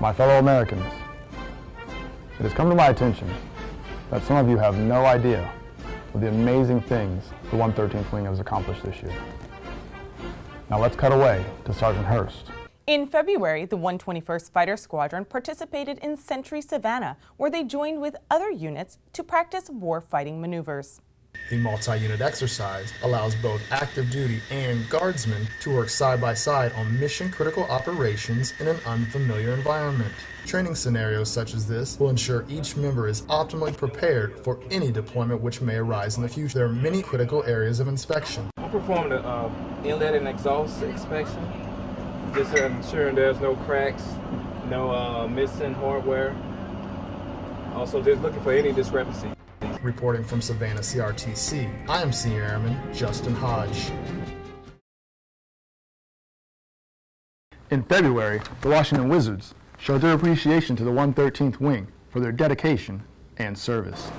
My fellow Americans, it has come to my attention that some of you have no idea of the amazing things the 113th Wing has accomplished this year. Now let's cut away to Sergeant Hurst. In February, the 121st Fighter Squadron participated in Sentry Savannah, where they joined with other units to practice war-fighting maneuvers. The multi-unit exercise allows both active duty and guardsmen to work side by side on mission-critical operations in an unfamiliar environment. Training scenarios such as this will ensure each member is optimally prepared for any deployment which may arise in the future. There are many critical areas of inspection. I'm performing the inlet and exhaust inspection, just ensuring there's no cracks, no missing hardware. Also, just looking for any discrepancy. Reporting from Savannah CRTC, I am Senior Airman Justin Hodge. In February, the Washington Wizards showed their appreciation to the 113th Wing for their dedication and service.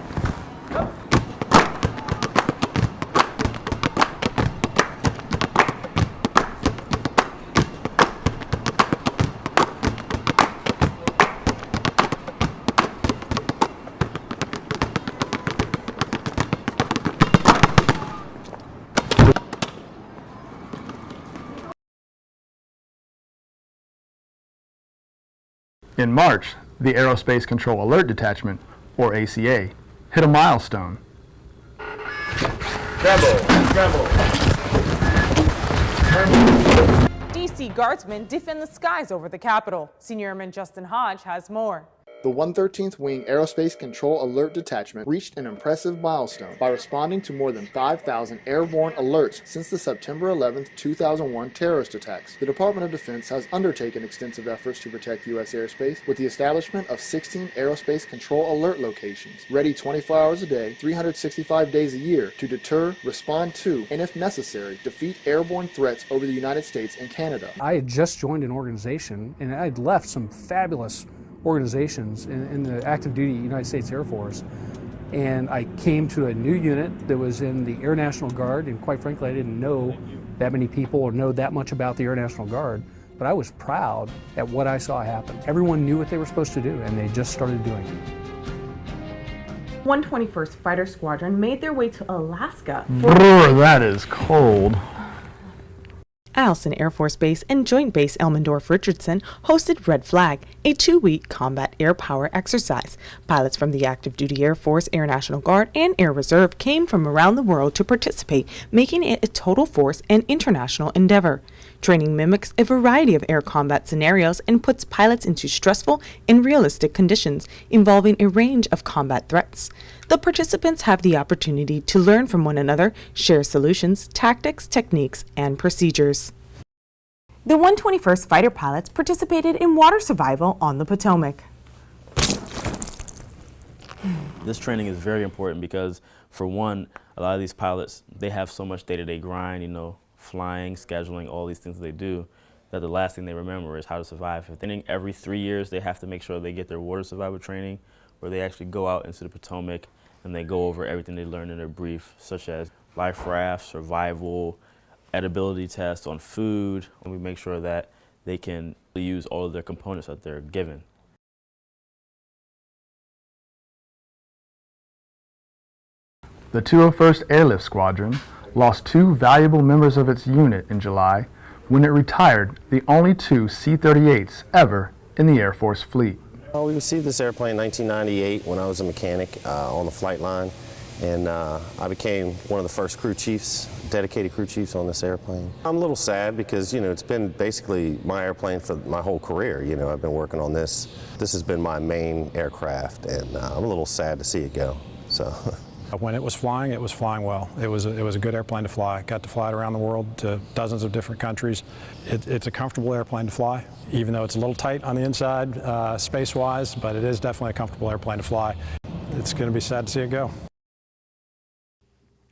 In March, the Aerospace Control Alert Detachment, or ACA, hit a milestone. DC Guardsmen defend the skies over the Capitol. Senior Airman Justin Hodge has more. The 113th Wing Aerospace Control Alert Detachment reached an impressive milestone by responding to more than 5,000 airborne alerts since the September 11, 2001 terrorist attacks. The Department of Defense has undertaken extensive efforts to protect U.S. airspace with the establishment of 16 Aerospace Control Alert locations, ready 24 hours a day, 365 days a year to deter, respond to, and if necessary, defeat airborne threats over the United States and Canada. I had just joined an organization and I'd left some fabulous organizations in the active duty United States Air Force, and I came to a new unit that was in the Air National Guard, and quite frankly I didn't know that many people or know that much about the Air National Guard, but I was proud at what I saw happen. Everyone knew what they were supposed to do and they just started doing it. 121st Fighter Squadron made their way to Alaska Brr, that is cold. Eielson Air Force Base and Joint Base Elmendorf-Richardson hosted Red Flag, a 2-week combat air power exercise. Pilots from the Active Duty Air Force, Air National Guard, and Air Reserve came from around the world to participate, making it a total force and international endeavor. Training mimics a variety of air combat scenarios and puts pilots into stressful and realistic conditions involving a range of combat threats. The participants have the opportunity to learn from one another, share solutions, tactics, techniques, and procedures. The 121st Fighter pilots participated in water survival on the Potomac. This training is very important because, for one, a lot of these pilots, they have so much day-to-day grind, flying, scheduling, all these things they do, that the last thing they remember is how to survive. Every 3 years, they have to make sure they get their water survival training, where they actually go out into the Potomac and they go over everything they learned in their brief, such as life raft, survival, edibility tests on food, and we make sure that they can use all of their components that they're given. The 201st Airlift Squadron lost 2 valuable members of its unit in July when it retired the only 2 C-38s ever in the Air Force fleet. We received this airplane in 1998 when I was a mechanic on the flight line, and I became one of the first crew chiefs, dedicated crew chiefs on this airplane. I'm a little sad because, it's been basically my airplane for my whole career. I've been working on this. This has been my main aircraft, and I'm a little sad to see it go. So. When it was flying well. It was a good airplane to fly. Got to fly it around the world to dozens of different countries. It's a comfortable airplane to fly, even though it's a little tight on the inside space-wise, but it is definitely a comfortable airplane to fly. It's going to be sad to see it go.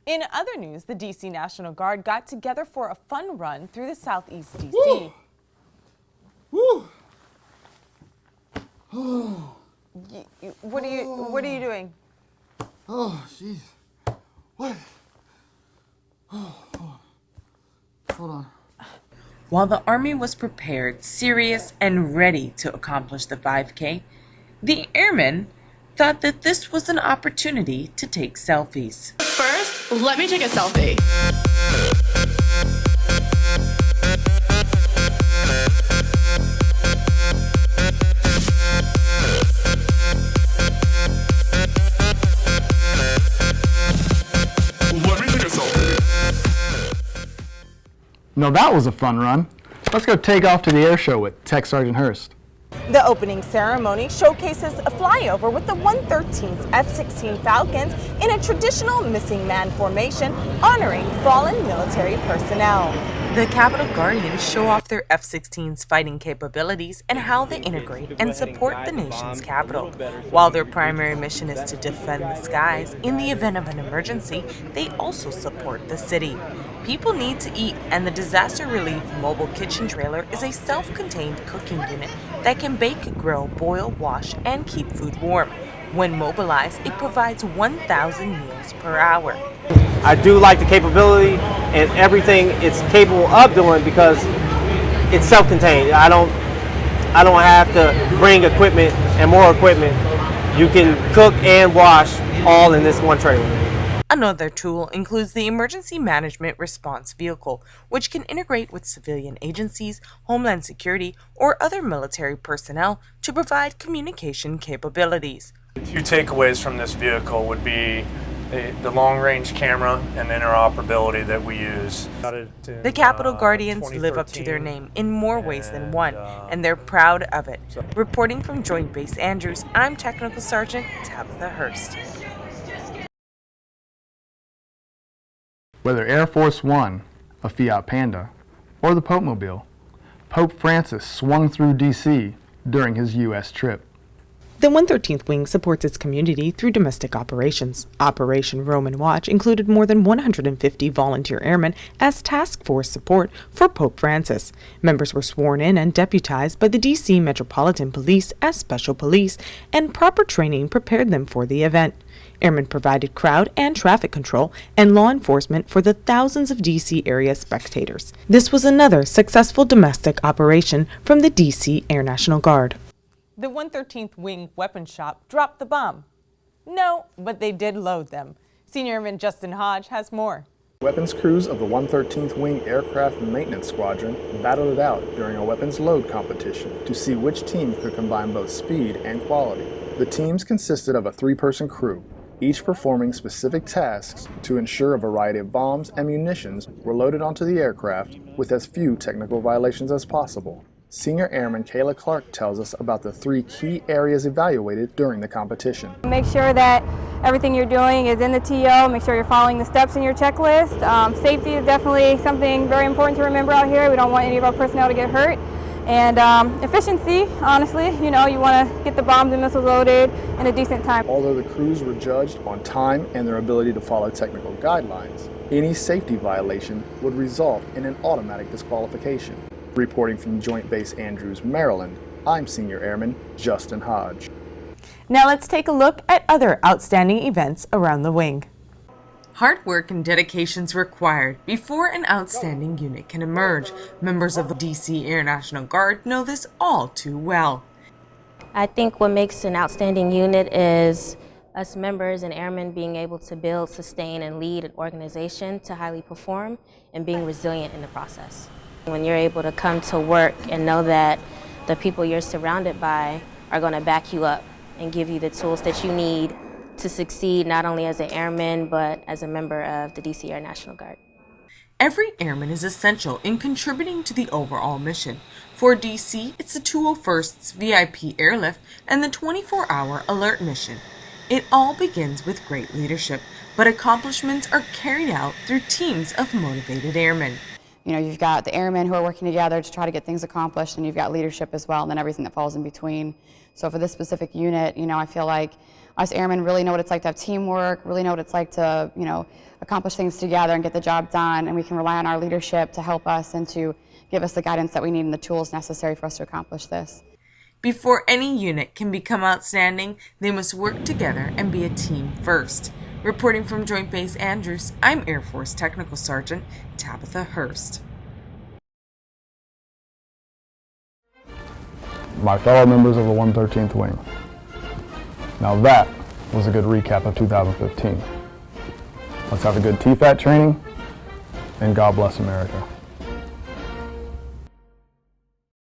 In other news, the DC National Guard got together for a fun run through the Southeast DC. Woo! What are you doing? Oh, jeez. What? Oh, hold on. While the Army was prepared, serious, and ready to accomplish the 5K, the airmen thought that this was an opportunity to take selfies. First, let me take a selfie. No, that was a fun run. Let's go take off to the air show with Tech Sergeant Hurst. The opening ceremony showcases a flyover with the 113th F-16 Falcons in a traditional missing man formation honoring fallen military personnel. The Capitol Guardians show off their F-16's fighting capabilities and how they integrate and support the nation's capital. While their primary mission is to defend the skies, in the event of an emergency, they also support the city. People need to eat, and the Disaster Relief Mobile Kitchen Trailer is a self-contained cooking unit that can bake, grill, boil, wash, and keep food warm. When mobilized, it provides 1,000 meals per hour. I do like the capability and everything it's capable of doing because it's self-contained. I don't have to bring equipment and more equipment. You can cook and wash all in this one trailer. Another tool includes the Emergency Management Response Vehicle, which can integrate with civilian agencies, Homeland Security, or other military personnel to provide communication capabilities. Two takeaways from this vehicle would be the long-range camera and interoperability that we use. The Capitol Guardians live up to their name in more ways than one, and they're proud of it. Reporting from Joint Base Andrews, I'm Technical Sergeant Tabitha Hurst. Whether Air Force One, a Fiat Panda, or the Pope Mobile, Pope Francis swung through D.C. during his U.S. trip. The 113th Wing supports its community through domestic operations. Operation Roman Watch included more than 150 volunteer airmen as task force support for Pope Francis. Members were sworn in and deputized by the D.C. Metropolitan Police as special police, and proper training prepared them for the event. Airmen provided crowd and traffic control and law enforcement for the thousands of D.C. area spectators. This was another successful domestic operation from the D.C. Air National Guard. The 113th Wing Weapons Shop dropped the bomb. No, but they did load them. Senior Airman Justin Hodge has more. Weapons crews of the 113th Wing Aircraft Maintenance Squadron battled it out during a weapons load competition to see which team could combine both speed and quality. The teams consisted of a 3-person crew, each performing specific tasks to ensure a variety of bombs and munitions were loaded onto the aircraft with as few technical violations as possible. Senior Airman Kayla Clark tells us about the 3 key areas evaluated during the competition. Make sure that everything you're doing is in the TO. Make sure you're following the steps in your checklist. Safety is definitely something very important to remember out here. We don't want any of our personnel to get hurt. And efficiency, honestly, you want to get the bombs and missiles loaded in a decent time. Although the crews were judged on time and their ability to follow technical guidelines, any safety violation would result in an automatic disqualification. Reporting from Joint Base Andrews, Maryland, I'm Senior Airman Justin Hodge. Now let's take a look at other outstanding events around the wing. Hard work and dedications required before an outstanding unit can emerge. Members of the D.C. Air National Guard know this all too well. I think what makes an outstanding unit is us members and airmen being able to build, sustain, and lead an organization to highly perform and being resilient in the process. When you're able to come to work and know that the people you're surrounded by are going to back you up and give you the tools that you need to succeed, not only as an airman, but as a member of the D.C. Air National Guard. Every airman is essential in contributing to the overall mission. For D.C., it's the 201st's VIP airlift and the 24-hour alert mission. It all begins with great leadership, but accomplishments are carried out through teams of motivated airmen. You've got the airmen who are working together to try to get things accomplished, and you've got leadership as well, and then everything that falls in between. So for this specific unit, I feel like us airmen really know what it's like to have teamwork, really know what it's like to, accomplish things together and get the job done, and we can rely on our leadership to help us and to give us the guidance that we need and the tools necessary for us to accomplish this. Before any unit can become outstanding, they must work together and be a team first. Reporting from Joint Base Andrews, I'm Air Force Technical Sergeant Tabitha Hurst. my fellow members of the 113th Wing. Now that was a good recap of 2015. Let's have a good TFAT training, and God bless America.